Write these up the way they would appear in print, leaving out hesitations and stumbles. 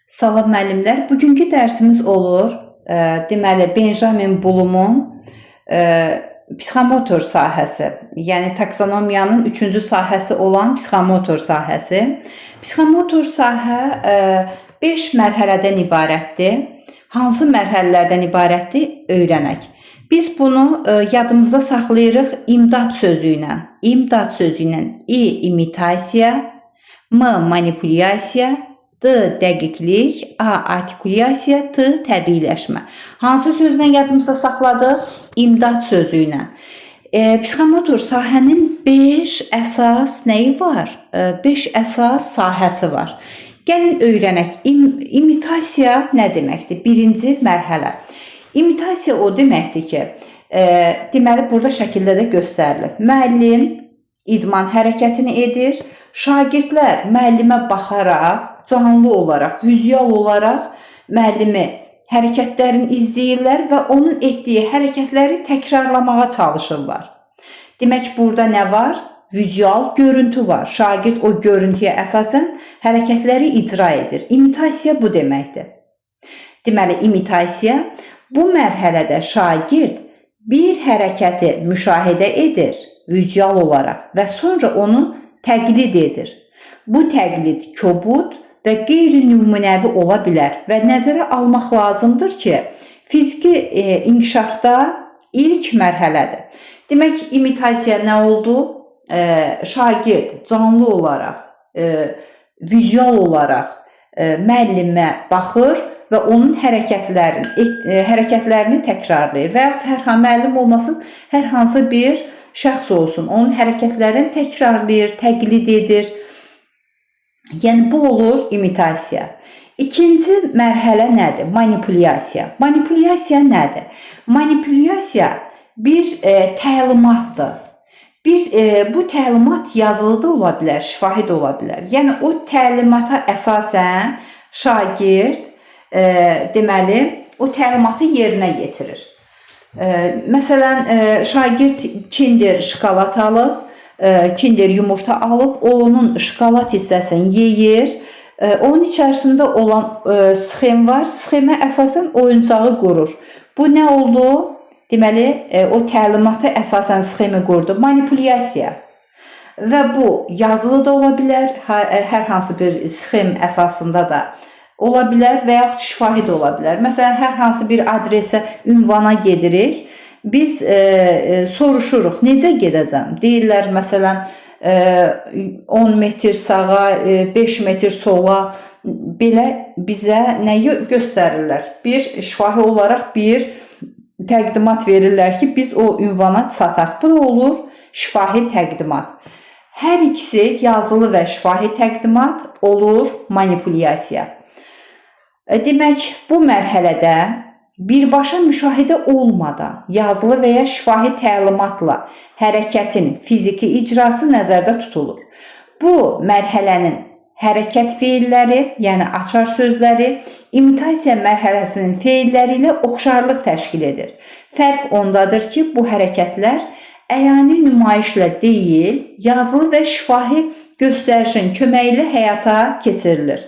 Salam müəllimlər, bugünkü dərsimiz olur, deməli Benjamin Bloom'un psixomotor sahəsi, yəni taksonomiyanın 3-cü sahəsi olan psixomotor sahəsi. Psixomotor sahə 5 mərhələdən ibarətdir. Hansı mərhələlərdən ibarətdir? Öyrənək. Biz bunu yadımızda saxlayırıq imdad sözü ilə. İmdad sözü ilə imitasiya, manipulyasiya, D dəqiqlik, A artikulyasiya, T təbiiləşmə. Hansı sözlə yadımızda saxladıq? İmdad sözü ilə. Psixomotor sahənin 5 əsas nəyi var? 5 əsas sahəsi var. Gəlin öyrənək. İmitasiya nə deməkdir? Birinci mərhələ. İmitasiya o deməkdir ki, deməli burada şəkildə də göstərilir. Müəllim idman hərəkətini edir. Şagirdlər müəllimə baxaraq, canlı olaraq, vizual olaraq müəllimi hərəkətlərini izləyirlər və onun etdiyi hərəkətləri təkrarlamağa çalışırlar. Demək, burada nə var? Vizual görüntü var. Şagird o görüntüyə əsasən hərəkətləri icra edir. İmitasiya bu deməkdir. Deməli, imitasiya bu mərhələdə şagird bir hərəkəti müşahidə edir vizual olaraq və sonra onu təqlid edir. Bu təqlid kobud və qeyri-nümunəvi ola bilər və nəzərə almaq lazımdır ki, fiziki inkişafda ilk mərhələdir. Demək, imitasiya nə oldu? Şagird canlı olaraq, vizual olaraq müəllimə baxır və onun hərəkətlərini təkrarlayır və yaxud hər hansı müəllim olmasın, hər hansı bir şəxs olsun, onun hərəkətlərini təkrarlayır, təqlid edir. Yəni, bu olur imitasiya. İkinci mərhələ nədir? Manipulyasiya. Manipulyasiya nədir? Manipulyasiya bir təlimatdır. Bu təlimat yazılı da ola bilər, şifahi də ola bilər. Yəni, o təlimata əsasən şagird deməli, o təlimatı yerinə yetirir. Məsələn, şagird kinder şokolad alıb, kinder yumurta alıb, onun şokolad hissəsini yeyir. Onun içərisində olan sxem var. Sxemə əsasən oyuncağı qurur. Bu nə oldu? Deməli, o təlimata əsasən sxemi qurdu. Manipulyasiya. Və bu yazılı da ola bilər, hər hansı bir sxem əsasında da ola bilər və yaxud şifahi də ola bilər. Məsələn, hər hansı bir adresə, ünvana gedirik. Biz soruşuruq, necə gedəcəm? Deyirlər, məsələn, 10 metr sağa, 5 metr sola, belə bizə nəyi göstərirlər? Bir şifahi olaraq bir təqdimat verirlər ki, biz o ünvana çataq. Bu da olur şifahi təqdimat. Hər ikisi yazılı və şifahi təqdimat olur manipulyasiya. Demək, bu mərhələdə birbaşa müşahidə olmadan yazılı və ya şifahi təlimatla hərəkətin fiziki icrası nəzərdə tutulur. Bu mərhələnin hərəkət feilləri, yəni açar sözləri, imitasiya mərhələsinin feilləri ilə oxşarlıq təşkil edir. Fərq ondadır ki, bu hərəkətlər əyani nümayişlə deyil, yazılı və şifahi göstərişin köməyi ilə həyata keçirilir.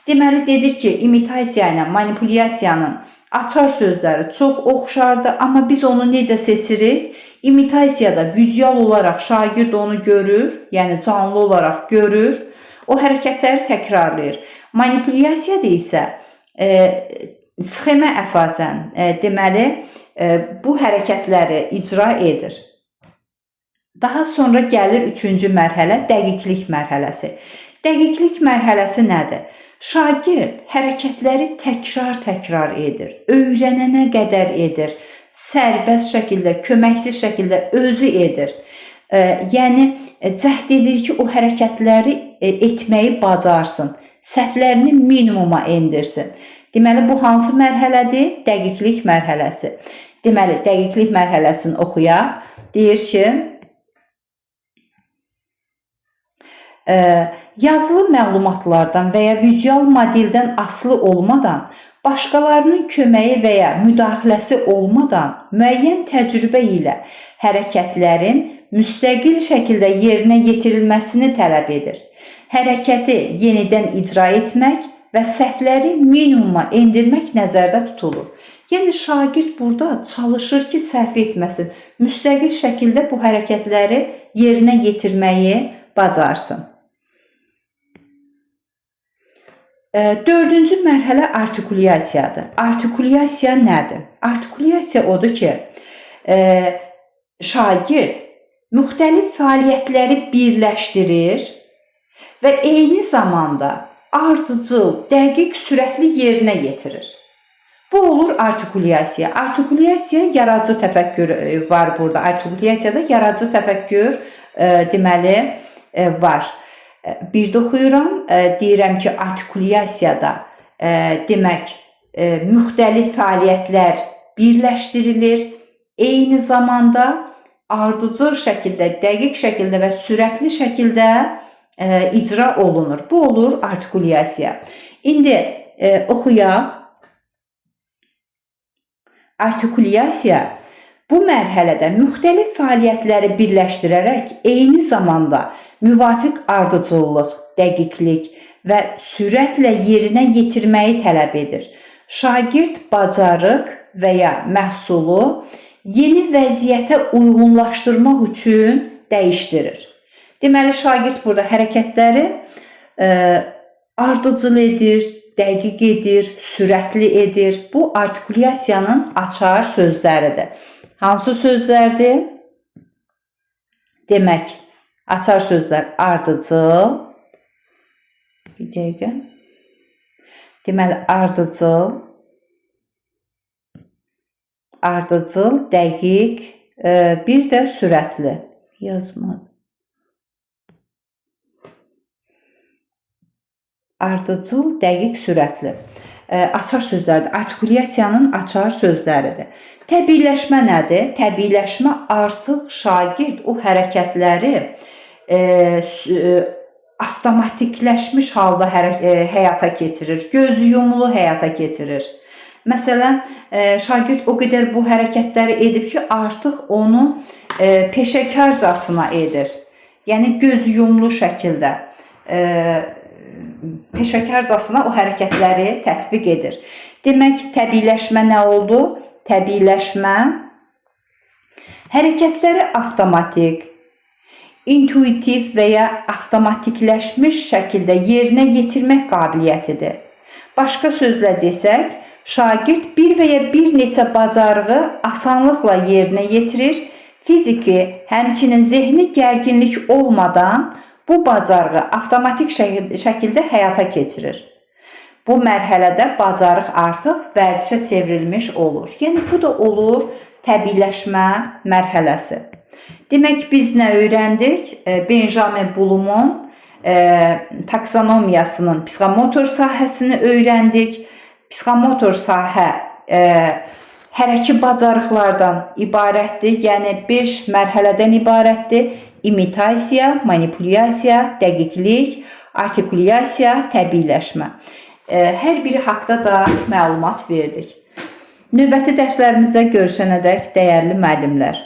Deməli, dedik ki, imitasiya ilə manipulyasiyanın açar sözləri çox oxşardır, amma biz onu necə seçirik? İmitasiyada vizual olaraq şagird onu görür, yəni canlı olaraq görür, o hərəkətləri təkrarlayır. Manipulyasiyada isə sxemə əsasən deməli, bu hərəkətləri icra edir. Daha sonra gəlir 3-cü mərhələ, dəqiqlik mərhələsi. Dəqiqlik mərhələsi nədir? Şagird hərəkətləri təkrar edir, öyrənənə qədər edir, sərbəst şəkildə, köməksiz şəkildə özü edir. Yəni, cəhd edir ki, o hərəkətləri etməyi bacarsın, səhvlərini minimuma endirsin. Deməli, bu hansı mərhələdir? Dəqiqlik mərhələsi. Deməli, dəqiqlik mərhələsini oxuyaq. Deyir ki, yazılı məlumatlardan və ya vizual modeldən asılı olmadan, başqalarının köməyi və ya müdaxiləsi olmadan müəyyən təcrübə ilə hərəkətlərin müstəqil şəkildə yerinə yetirilməsini tələb edir. Hərəkəti yenidən icra etmək və səhvləri minimuma endirmək nəzərdə tutulur. Yəni şagird burada çalışır ki, səhv etməsin. Müstəqil şəkildə bu hərəkətləri yerinə yetirməyi bacarsın. Dördüncü mərhələ artikulyasiyadır. Artikulyasiya nədir? Artikulyasiya odur ki, şagird müxtəlif fəaliyyətləri birləşdirir və eyni zamanda ardıcıl, dəqiq, sürətli yerinə yetirir. Bu olur artikulyasiya. Artikulyasiya yaradıcı təfəkkür var burada. Artikulyasiyada yaradıcı təfəkkür deməli var. Bir də oxuyuram, deyirəm ki, artikulyasiyada demək müxtəlif fəaliyyətlər birləşdirilir. Eyni zamanda ardıcıl şəkildə, dəqiq şəkildə və sürətli şəkildə icra olunur. Bu olur artikulyasiya. İndi oxuyaq. Artikulyasiya bu mərhələdə müxtəlif fəaliyyətləri birləşdirərək eyni zamanda müvafiq ardıcıllıq, dəqiqlik və sürətlə yerinə yetirməyi tələb edir. Şagird bacarıq və ya məhsulu yeni vəziyyətə uyğunlaşdırmaq üçün dəyişdirir. Deməli, şagird burada hərəkətləri ardıcıl edir, dəqiq edir, sürətli edir. Bu artikulyasiyanın açar sözləridir. Hansı sözlərdir? Demək, açar sözlər ardıcıl. Bir dəqiqə. Deməli, ardıcıl, dəqiq, bir də sürətli. Yazmadım. Ardıcıl, dəqiq, sürətli. Açar sözlərdir. Artikulyasiyanın açar sözləridir. Təbiiləşmə nədir? Təbiiləşmə artıq şagird o hərəkətləri avtomatikləşmiş halda həyata keçirir. Göz yumulu həyata keçirir. Məsələn, şagird o qədər bu hərəkətləri edib ki, artıq onu peşəkarcasına edir. Yəni, göz yumulu şəkildə peşəkarcasına o hərəkətləri tətbiq edir. Demək, təbiiləşmə nə oldu? Təbiiləşmə hərəkətləri avtomatik, intuitiv və ya avtomatikləşmiş şəkildə yerinə yetirmək qabiliyyətidir. Başqa sözlə desək, şagird bir və ya bir neçə bacarığı asanlıqla yerinə yetirir, fiziki, həmçinin zehni gərginlik olmadan bu bacarığı avtomatik şəkildə həyata keçirir. Bu mərhələdə bacarıq artıq vərdişə çevrilmiş olur. Yəni, bu da olur təbiiləşmə mərhələsi. Demək, biz nə öyrəndik? Benjamin Bloom'un taksonomiyasının psixomotor sahəsini öyrəndik. Psixomotor sahə hərəki bacarıqlardan ibarətdir. Yəni, 5 mərhələdən ibarətdir. İmitasiya, manipulyasiya, dəqiqlik, artikulyasiya, təbiiləşmə. Hər biri haqda da məlumat verdik. Növbəti dərslərimizdə görüşənədək dəyərli müəllimlər.